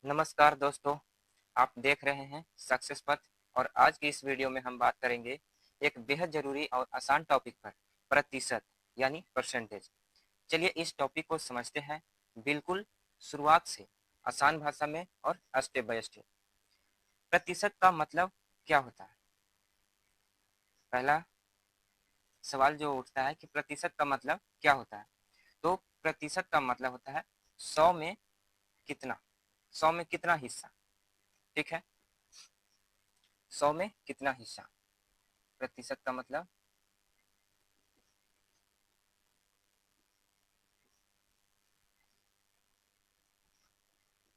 नमस्कार दोस्तों, आप देख रहे हैं सक्सेस पथ। और आज की इस वीडियो में हम बात करेंगे एक बेहद ज़रूरी और आसान टॉपिक पर, प्रतिशत यानी परसेंटेज। चलिए इस टॉपिक को समझते हैं बिल्कुल शुरुआत से, आसान भाषा में और स्टेप बाय स्टेप। प्रतिशत का मतलब क्या होता है? पहला सवाल जो उठता है कि प्रतिशत का मतलब क्या होता है, तो प्रतिशत का मतलब होता है 100 में कितना, 100 में कितना हिस्सा। ठीक है, 100 में कितना हिस्सा प्रतिशत का मतलब।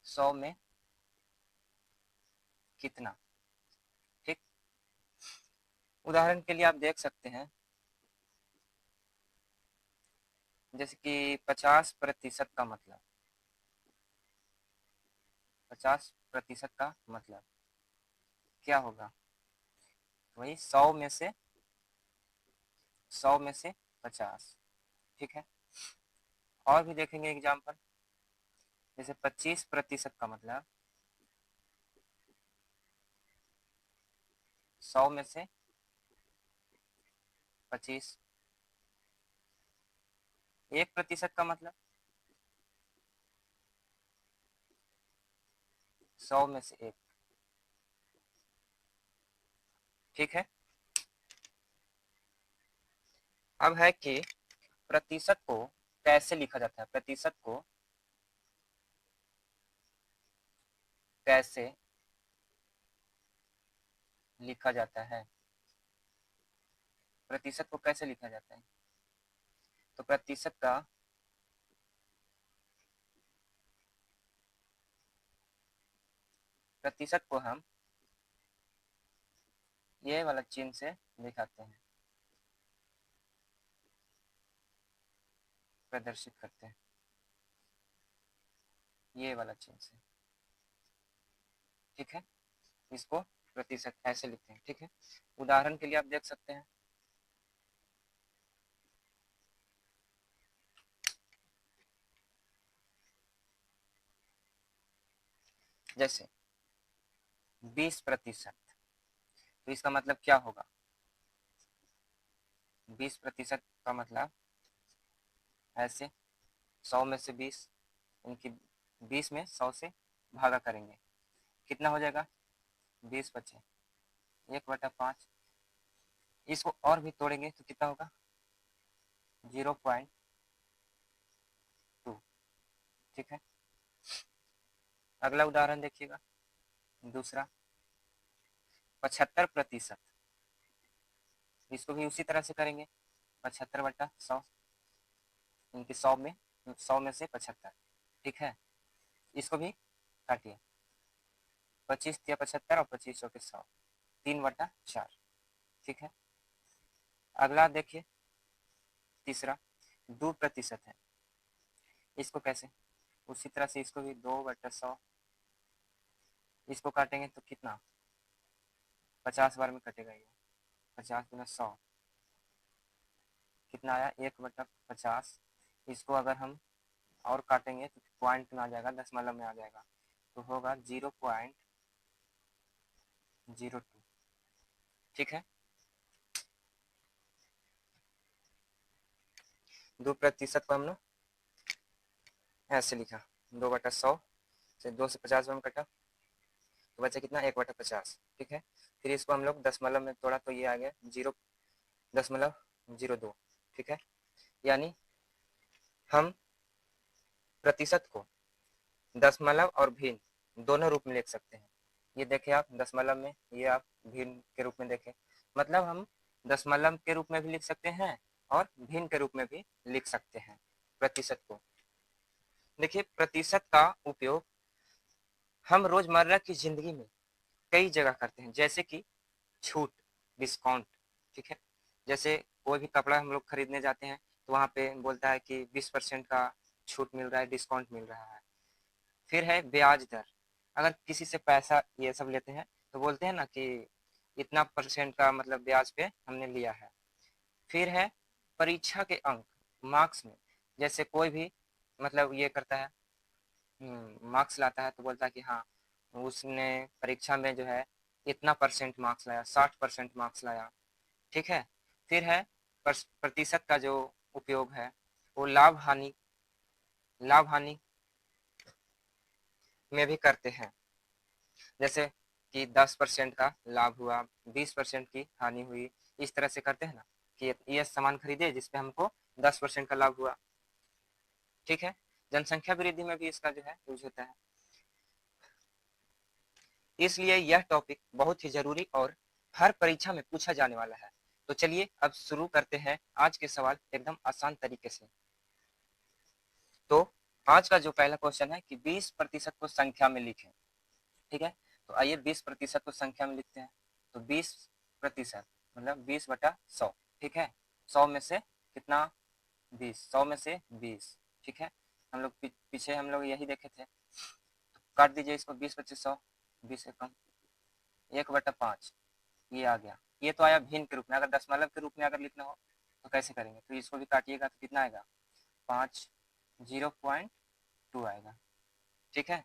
100 में कितना। ठीक, उदाहरण के लिए आप देख सकते हैं, जैसे कि 50% का मतलब, 50% का मतलब क्या होगा? वही 100 में से 50। ठीक है, और भी देखेंगे एग्जाम्पल। जैसे 25% का मतलब 100 में से 25। 1% का मतलब 100 में से 1। ठीक है, अब है कि प्रतिशत को कैसे लिखा जाता है, प्रतिशत को कैसे लिखा जाता है, प्रतिशत को कैसे लिखा जाता है। तो प्रतिशत को हम ये वाला चिन्ह से दिखाते हैं, प्रदर्शित करते हैं ये वाला चिन्ह से। ठीक है, इसको प्रतिशत ऐसे लिखते हैं। ठीक है, उदाहरण के लिए आप देख सकते हैं, जैसे 20%, तो इसका मतलब क्या होगा? 20% का मतलब ऐसे 100 में से 20, इनकी 20 में 100 से भागा करेंगे, कितना हो जाएगा? 20 बचे 1/5। इसको और भी तोड़ेंगे तो कितना होगा? 0.2। ठीक है, अगला उदाहरण देखिएगा, दूसरा 75%। इसको भी उसी तरह से करेंगे, 75/100, इनकी 100 में से 75। ठीक है, इसको भी काटिए, 25 या 75 और 25 के 100, 3/4। ठीक है, अगला देखिए, तीसरा 2% है। इसको कैसे? उसी तरह से इसको भी 2/100, इसको काटेंगे तो कितना? 50 बार में कटेगा ये, 50 × 100 कितना आया? 1/50। इसको अगर हम और काटेंगे तो पॉइंट में आ जाएगा, दशमलव में आ जाएगा, तो होगा 0.02। ठीक है, 2% को हमने ऐसे लिखा, 2/100 से 2 से 50 बार में कटा तो बचा कितना? 1/50। ठीक है, फिर इसको हम लोग दशमलव में तोड़ा तो ये आ गया 0.02। ठीक है, यानी हम प्रतिशत को दशमलव और भिन्न दोनों रूप में लिख सकते हैं। ये देखें आप दशमलव में, ये आप भिन्न के रूप में देखें, मतलब हम दशमलव के रूप में भी लिख सकते हैं और भिन्न के रूप में भी लिख सकते हैं प्रतिशत को। देखिए, प्रतिशत का उपयोग हम रोजमर्रा की जिंदगी में कई जगह करते हैं, जैसे कि छूट, डिस्काउंट। ठीक है, जैसे कोई भी कपड़ा हम लोग खरीदने जाते हैं तो वहाँ पे बोलता है कि 20% का छूट मिल रहा है, डिस्काउंट मिल रहा है। फिर है ब्याज दर, अगर किसी से पैसा ये सब लेते हैं तो बोलते हैं ना कि इतना परसेंट का मतलब ब्याज पे हमने लिया है। फिर है परीक्षा के अंक, मार्क्स में, जैसे कोई भी मतलब ये करता है, मार्क्स लाता है तो बोलता है कि हाँ उसने परीक्षा में जो है इतना परसेंट मार्क्स लाया, 60% मार्क्स लाया। ठीक है। फिर है प्रतिशत का जो उपयोग है वो लाभ हानि में भी करते हैं। जैसे कि 10% का लाभ हुआ, 20% की हानि हुई, इस तरह से करते हैं ना कि ये सामान खरीदे जिसपे हमको 10% का लाभ हुआ। ठीक है। जनसंख्या वृद्धि में भी इसका जो है यूज होता है। इसलिए यह टॉपिक बहुत ही जरूरी और हर परीक्षा में पूछा जाने वाला है। तो चलिए अब शुरू करते हैं आज के सवाल एकदम आसान तरीके से। तो आज का जो पहला क्वेश्चन है कि 20% को संख्या में लिखें। ठीक है। तो आइए 20% को संख्या में लिखते हैं। तो 20% मतलब 20/100। ठीक है। 100 में से कितना? 20। 100 में से 20। ठीक है। हम लोग पीछे हम लोग यही देखे थे। तो काट दीजिए इसको, 20/25 100, 20 से कम 1/5 ये आ गया। ये तो आया भिन्न के रूप में। अगर दशमलव के रूप में अगर लिखना हो तो कैसे करेंगे? तो इसको भी काटिएगा तो कितना आएगा? 5 0.2 आएगा। ठीक है।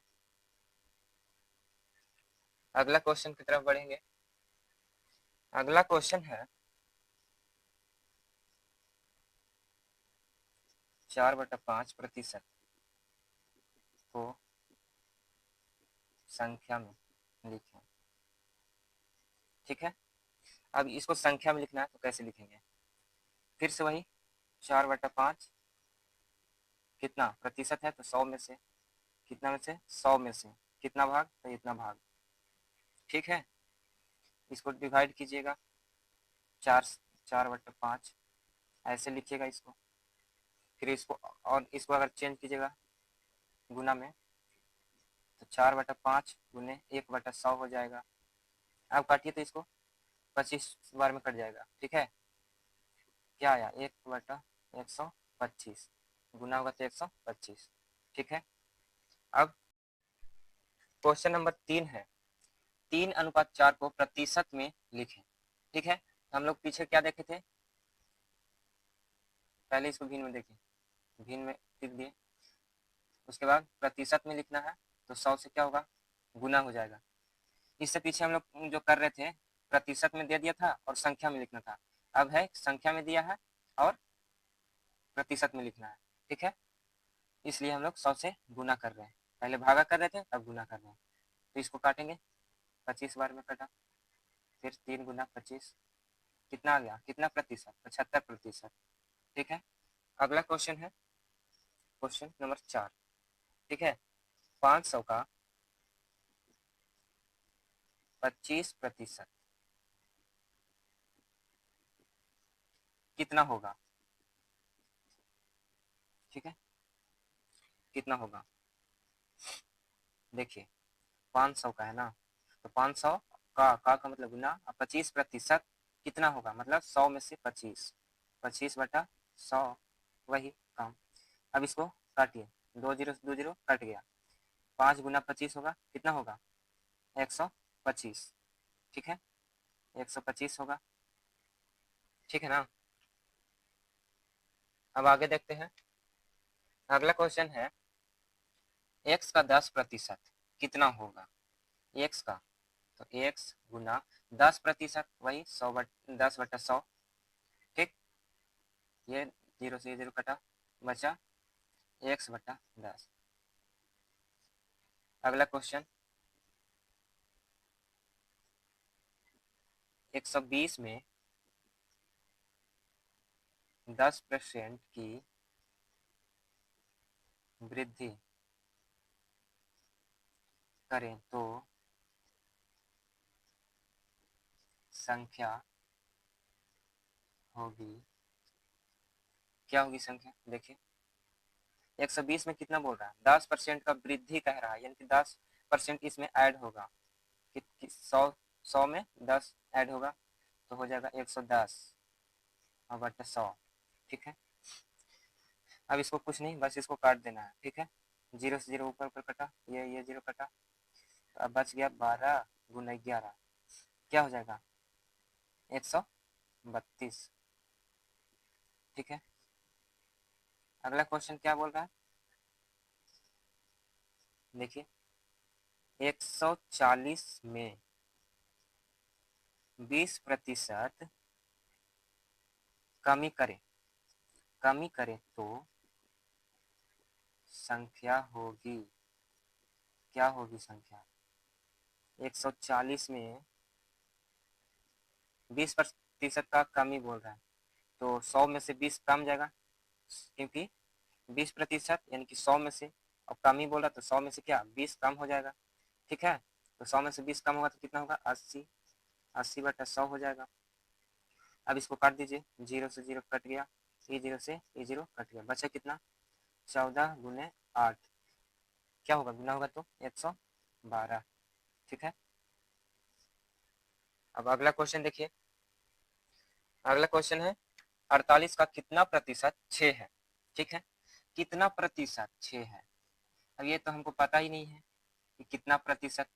अगला क्वेश्चन की तरफ बढ़ेंगे। अगला क्वेश्चन है 4/5% को संख्या में लिखें। ठीक है। अब इसको संख्या में लिखना है तो कैसे लिखेंगे? फिर से वही 4/5 कितना प्रतिशत है? तो 100 में से कितना में से? 100 में से कितना भाग? तो इतना भाग। ठीक है। इसको डिवाइड कीजिएगा, 4/5 ऐसे लिखिएगा इसको। फिर इसको और इसको अगर चेंज कीजिएगा गुना में तो 4/5 गुने 1/100 हो जाएगा। अब काटिए तो इसको 25 बार में कट जाएगा। ठीक है। क्या आया? 1/125 गुना होगा तो 125। ठीक है। अब क्वेश्चन नंबर 3 है 3:4 को प्रतिशत में लिखें। ठीक है। हम लोग पीछे क्या देखे थे? पहले इसको भिन्न में देखें, भिन्न में लिख दिए। उसके बाद प्रतिशत में लिखना है तो 100 से क्या होगा? गुना हो जाएगा। इससे पीछे हम लोग जो कर रहे थे प्रतिशत में दे दिया था और संख्या में लिखना था। अब है संख्या में दिया है और प्रतिशत में लिखना है। ठीक है। इसलिए हम लोग 100 से गुना कर रहे हैं। पहले भागा कर रहे थे अब गुना कर रहे हैं। तो इसको काटेंगे, 25 बार में कटा, फिर 3 × 25 कितना आ गया? कितना प्रतिशत? 75%। ठीक है। अगला क्वेश्चन है क्वेश्चन नंबर 4। ठीक है। 500 का 25% कितना होगा? ठीक है। कितना होगा? देखिए 500 का है ना, तो 500 का मतलब गुना, 25% कितना होगा? मतलब 100 में से 25, 25/100 वही काम। अब इसको काटिए, 2 0 कट गया। 5 × 25 होगा, कितना होगा? 125। ठीक है। 125 होगा। ठीक है ना। अब आगे देखते हैं। अगला क्वेश्चन है x का 10% कितना होगा? x का, तो x गुना 10% वही 10/100। ठीक। ये 0 से 0 कटा, बचा x/10। अगला क्वेश्चन 120 में 10% की वृद्धि करें तो संख्या होगी, क्या होगी संख्या? देखिए 120 में कितना बोल रहा है? 10% का वृद्धि कह रहा है, यानी कि 10% इसमें ऐड होगा। 100 में 10 ऐड होगा तो हो जाएगा 110/100। ठीक है। अब इसको कुछ नहीं, बस इसको काट देना है। ठीक है। 0 से 0 ऊपर ऊपर कटा, ये 0 कटा, तो अब बच गया 12 × 11, क्या हो जाएगा? 132। ठीक है। अगला क्वेश्चन क्या बोल रहा है? देखिए 140 में 20% कमी करें तो संख्या होगी, क्या होगी संख्या? 140 में 20% का कमी बोल रहा है, तो 100 में से 20 कम जाएगा, क्योंकि 20% यानी कि 100 में से, अब कमी बोल रहा तो 100 में से क्या 20 कम हो जाएगा, ठीक है। तो 100 में से 20 कम होगा तो कितना होगा? 80, 80/100 हो जाएगा। अब इसको काट दीजिए, 0 से 0 कट गया, ये 0 से ये 0 कट गया, बचा कितना? 14 गुने 8, क्या होगा गुना होगा तो 112, ठीक है। अब अगला क्वेश्चन देखिए, अगला क्वेश्चन है 48 का कितना प्रतिशत 6 है, ठीक है। कितना प्रतिशत 6 है? अब ये तो हमको पता ही नहीं है कि कितना प्रतिशत,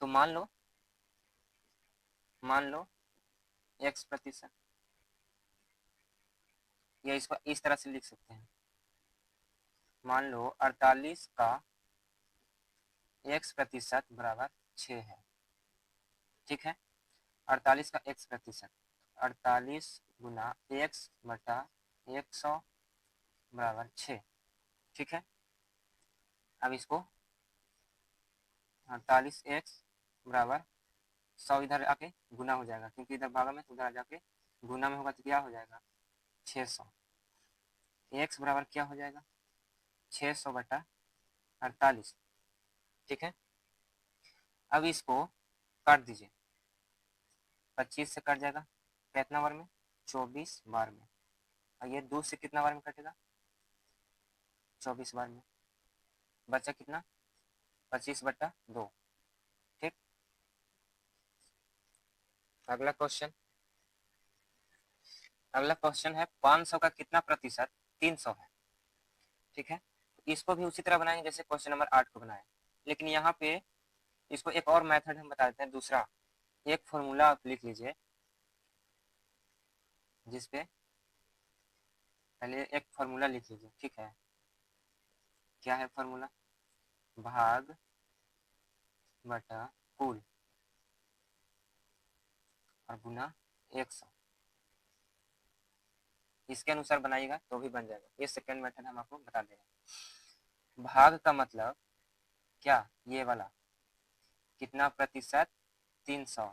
तो मान लो x%, या इसको इस तरह से लिख सकते हैं, मान लो 48 का x% बराबर 6 है, ठीक है। 48 का x%, 48 गुना x/100 बराबर 6, ठीक है। अब इसको 48x बराबर 100 इधर आके गुना हो जाएगा, क्योंकि इधर भागा में, तो उधर जाके गुना में होगा तो क्या हो जाएगा? 600। x बराबर क्या हो जाएगा? 600/48, ठीक है। अब इसको काट दीजिए, 25 से कट जाएगा, कितना बार में? 24 बार में, और ये 2 से कितना बार में कटेगा? 24 बार में, बचा कितना? 25/2, ठीक। अगला क्वेश्चन, अगला क्वेश्चन है 500 का कितना प्रतिशत 300 है, ठीक है। इसको भी उसी तरह बनाएंगे जैसे क्वेश्चन नंबर 8 को बनाए, लेकिन यहाँ पे इसको एक और मेथड हम बता देते हैं, दूसरा एक फॉर्मूला आप लिख लीजिए, जिसपे पहले एक फॉर्मूला लिख लीजिए, ठीक है। क्या है फॉर्मूला? भाग बटा कुल और गुना 100, इसके अनुसार बनाइएगा तो भी बन जाएगा। ये सेकंड मेथड हम आपको बता दे रहे हैं। भाग का मतलब क्या? ये वाला कितना प्रतिशत? 300,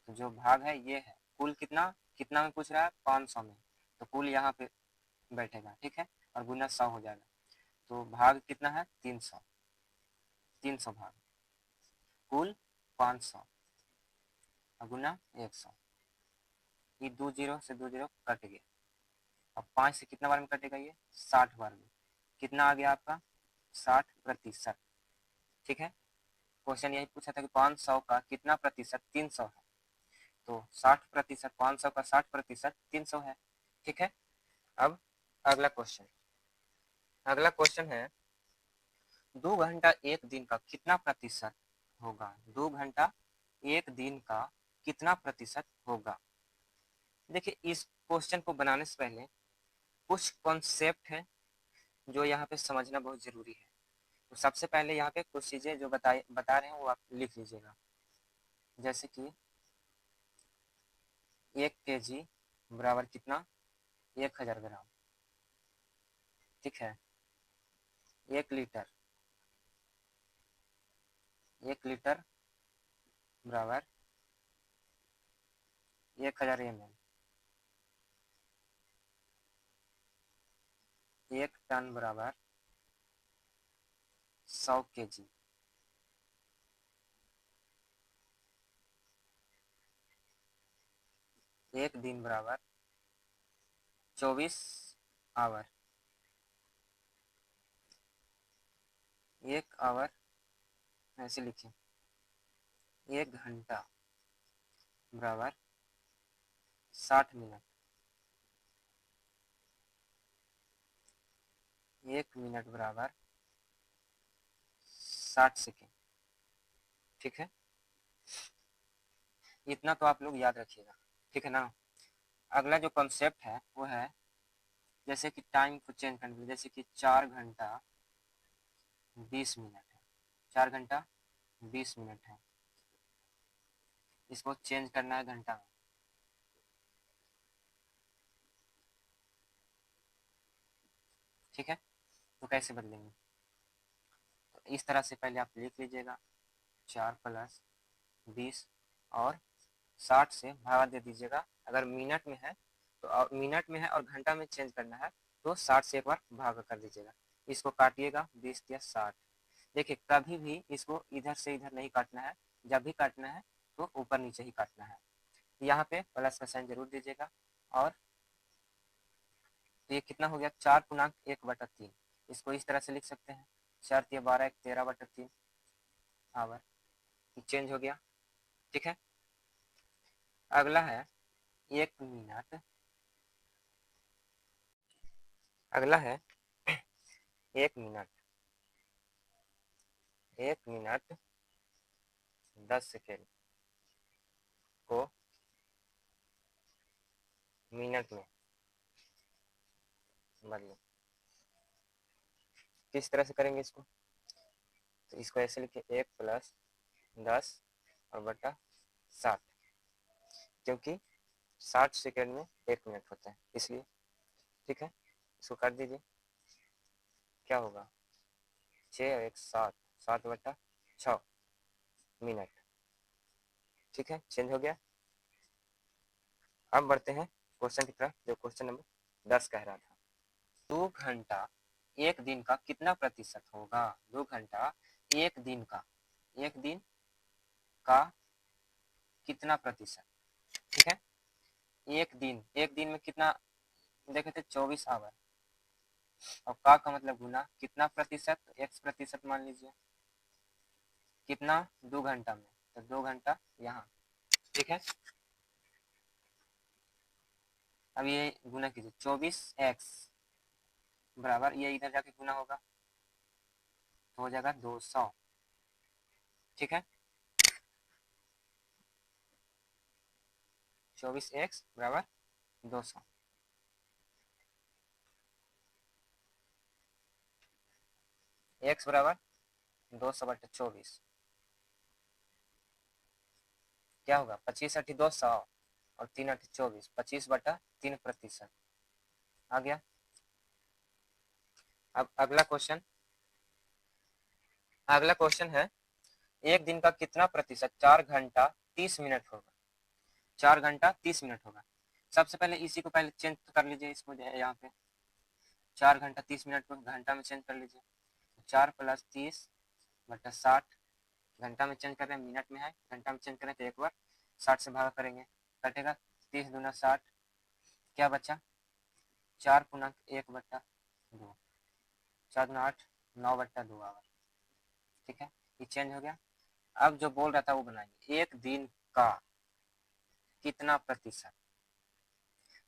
तो जो भाग है ये है, कुल कितना कितना में पूछ रहा है? 500 में, तो कुल यहाँ पे बैठेगा, ठीक है, और गुना 100 हो जाएगा, तो भाग कितना है? 300, 300 भाग कुल 500 और गुना 100, ये 2 जीरो से 2 जीरो कट गया। अब 5 से कितना बार में कटेगा? ये 60 बार में, कितना आ गया आपका? 60%, ठीक है। क्वेश्चन यही पूछा था कि 500 का कितना प्रतिशत 300 है, तो 60%, 500 का 60% 300 है, ठीक है। अब अगला क्वेश्चन, अगला क्वेश्चन है 2 घंटा एक दिन का कितना प्रतिशत होगा? 2 घंटा एक दिन का कितना प्रतिशत होगा? देखिए इस क्वेश्चन को बनाने से पहले कुछ कॉन्सेप्ट है जो यहाँ पे समझना बहुत जरूरी है। तो सबसे पहले यहाँ पे कुछ चीजें जो बता रहे हैं वो आप लिख लीजिएगा, जैसे कि 1 kg बराबर कितना? 1000 ग्राम, ठीक है। 1 लीटर, 1 लीटर बराबर 1000 ml, 1 टन बराबर 100 kg, एक दिन बराबर 24 आवर, 1 आवर ऐसे लिखिए, 1 घंटा बराबर 60 मिनट, 1 मिनट बराबर 60 सेकेंड, ठीक है। इतना तो आप लोग याद रखिएगा, ठीक है ना। अगला जो कॉन्सेप्ट है वो है जैसे कि टाइम को चेंज करने के लिए, जैसे कि 4 घंटा 20 मिनट है, 4 घंटा 20 मिनट है, इसको चेंज करना है घंटा में। ठीक है, तो कैसे बदलेंगे? तो इस तरह से पहले आप लिख लीजिएगा 4 + 20 और 60 से भागा दे दीजिएगा। अगर मिनट में है तो, और मिनट में है और घंटा में चेंज करना है तो 60 से एक बार भागा कर दीजिएगा। इसको काटिएगा 20 या 60। देखिए कभी भी इसको इधर से इधर नहीं काटना है, जब भी काटना है तो ऊपर नीचे ही काटना है। यहाँ पे प्लस का साइन जरूर दीजिएगा। और तो ये कितना हो गया 4×1/3। इसको इस तरह से लिख सकते हैं 4×12 13/3 आवर। चेंज हो गया। ठीक है, अगला है 1 मिनट। अगला है 1 मिनट, 1 मिनट 10 सेकेंड को मिनट में बदलें। किस तरह से करेंगे इसको? तो इसको ऐसे लिखिए 1 + 10 और बटा 60, क्योंकि 60 सेकेंड में 1 मिनट होता है इसलिए। ठीक है, इसको कर दीजिए। क्या होगा 6 और 1 7, 7/6 मिनट। ठीक है, चेंज हो गया। अब बढ़ते हैं क्वेश्चन की तरफ, जो क्वेश्चन नंबर 10 कह रहा था 2 घंटा एक दिन का कितना प्रतिशत होगा? 2 घंटा एक दिन का, एक दिन का कितना प्रतिशत? ठीक है, एक दिन में कितना देखे थे 24 आवर, और का मतलब गुना, कितना प्रतिशत? x% मान लीजिए। कितना 2 घंटा में, तो 2 घंटा यहाँ। ठीक है, अब ये गुना कीजिए 24x बराबर, ये इधर जाके गुना होगा तो हो जाएगा 200। ठीक है, 24x बराबर 200। x बराबर 200/24 क्या होगा 25×8 = 200 और 3×8 = 24, 25/3%। आ गया। अब अगला क्वेश्चन है एक दिन का कितना प्रतिशत 4 घंटा 30 मिनट होगा? 4 घंटा 30 मिनट होगा। सबसे पहले इसी को पहले चेंज कर लीजिए, इसको यहाँ पे 4 घंटा 30 मिनट को घंटा में चेंज कर लीजिए। 4 + 30/60, घंटा में चेंज कर रहे हैं, मिनट में है, घंटा में चेंज करें तो एक बार 60 से भागा करेंगे, कटेगा 30 दूना 60, क्या बचा 4×1/2, 4 दूना 8, 9/2 आवर। ठीक है, ये चेंज हो गया। अब जो बोल रहा था वो बनाएंगे एक दिन का कितना प्रतिशत।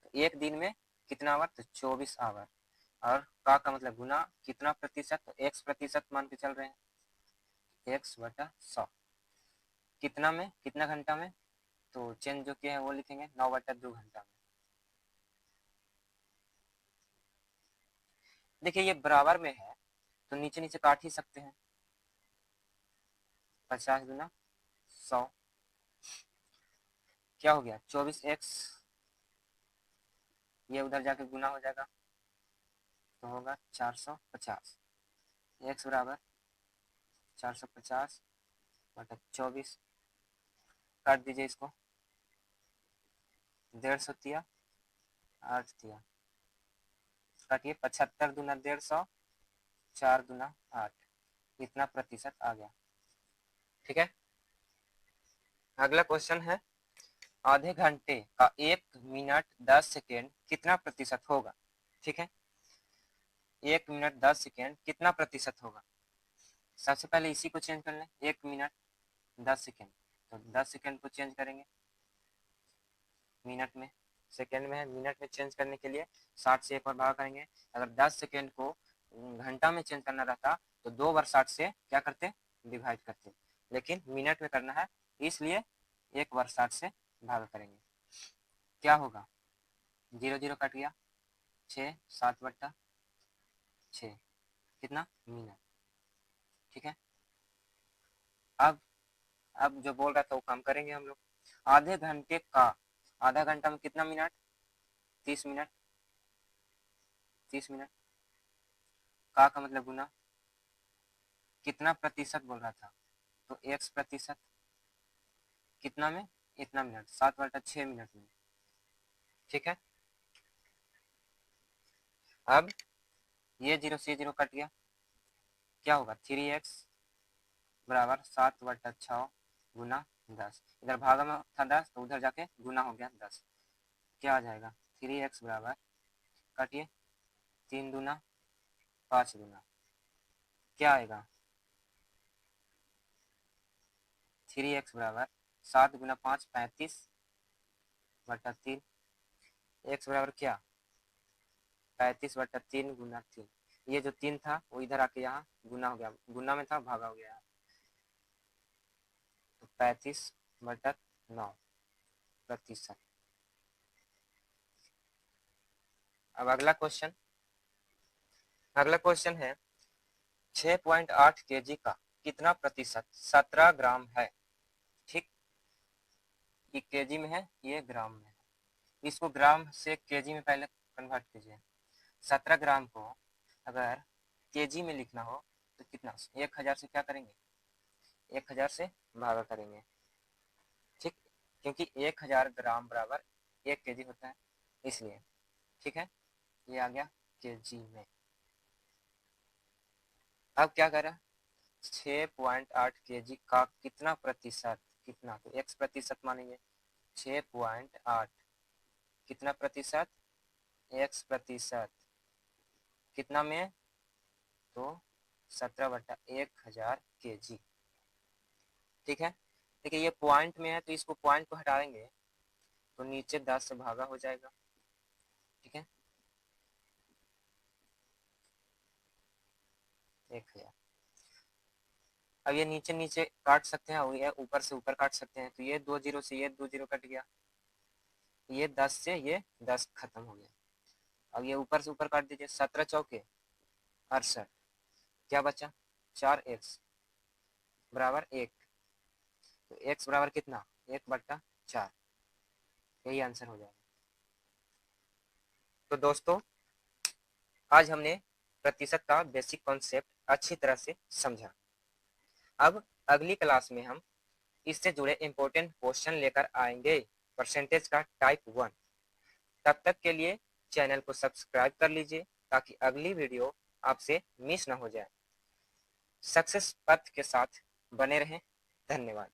तो एक दिन में कितना आवर, तो 24 आवर, और का मतलब गुना, कितना प्रतिशत, तो x% मान के चल रहे हैं, x/100। कितना में, कितना घंटा में, तो चेंज जो किया है वो लिखेंगे 9/2 घंटा में। देखिए ये बराबर में है तो नीचे नीचे काट ही सकते हैं, 50 दूना 100, क्या हो गया 24x, ये उधर जाके गुना हो जाएगा तो होगा 450। x बराबर 450/24, काट दीजिए इसको, 150 दिया, 8 दिया, काटिए 75 दूना 150, 4 दूना 8, इतना प्रतिशत आ गया। ठीक है, अगला क्वेश्चन है आधे घंटे का 1 मिनट 10 सेकेंड कितना प्रतिशत होगा? ठीक है, 1 मिनट 10 सेकेंड कितना प्रतिशत होगा? सबसे पहले इसी को चेंज कर लें, 1 मिनट 10 सेकेंड, तो 10 सेकेंड को चेंज करेंगे मिनट में, सेकेंड में है, मिनट में चेंज करने के लिए 60 से एक बार भाग करेंगे। अगर 10 सेकेंड को घंटा में चेंज करना रहता तो 2 बार 60 से क्या करते, डिवाइड करते, लेकिन मिनट में करना है इसलिए 1 बार 60 से भाग करेंगे। क्या होगा 0 0 कट गया, 6 7/6 कितना मिनट। ठीक है, अब जो बोल रहा था वो काम करेंगे हम लोग। आधे घंटे का, आधा घंटा में कितना मिनट, 30 मिनट, 30 मिनट। का मतलब गुना, कितना प्रतिशत बोल रहा था, तो x प्रतिशत कितना में, इतना मिनट, 7/6 मिनट में। ठीक है, अब ये 0 से 0 कट गया, क्या होगा, 3x बराबर 7/6 गुना 10। इधर भागा में था 10 तो उधर जाके गुना हो गया 10। क्या आ जाएगा, 3x बराबर, काटिए, 3 दूना 5 दूना, क्या आएगा, 3x बराबर 7 गुना 5 35/3। x बराबर क्या, 35/3 गुना 3। ये जो 3 था वो इधर आके यहाँ गुना हो गया, गुना में था भागा हो गया, तो 35/9%। अब अगला क्वेश्चन है 6.8 kg का कितना प्रतिशत 17 ग्राम है। ठीक, ये केजी में है, ये ग्राम में है। इसको ग्राम से केजी में पहले कन्वर्ट कीजिए। 17 ग्राम को अगर केजी में लिखना हो तो कितना, 1000 से क्या करेंगे, 1000 से भागा करेंगे। ठीक, क्योंकि 1000 ग्राम बराबर 1 केजी होता है, इसलिए। ठीक है, ये आ गया केजी में। अब क्या करें, 6.8 केजी का कितना प्रतिशत, कितना, तो x प्रतिशत मानेंगे, 6.8 कितना प्रतिशत, x प्रतिशत कितना में, तो 17/1000 केजी। ठीक है, देखिए ये पॉइंट में है तो इसको पॉइंट को हटाएंगे तो नीचे 10 से भागा हो जाएगा। ठीक है, 1000। अब ये नीचे नीचे काट सकते हैं और ये ऊपर से ऊपर काट सकते हैं, तो ये 2 जीरो से ये 2 जीरो कट गया, ये 10 से ये 10 खत्म हो गया। अब ये ऊपर से ऊपर काट दीजिए, 17 चौके 68, क्या बचा, 4x बराबर 1, तो x बराबर कितना, 1/4, यही आंसर हो जाएगा। तो दोस्तों आज हमने प्रतिशत का बेसिक कॉन्सेप्ट अच्छी तरह से समझा। अब अगली क्लास में हम इससे जुड़े इंपॉर्टेंट क्वेश्चन लेकर आएंगे, परसेंटेज का टाइप 1। तब तक के लिए चैनल को सब्सक्राइब कर लीजिए ताकि अगली वीडियो आपसे मिस ना हो जाए। सक्सेस पथ के साथ बने रहें। धन्यवाद।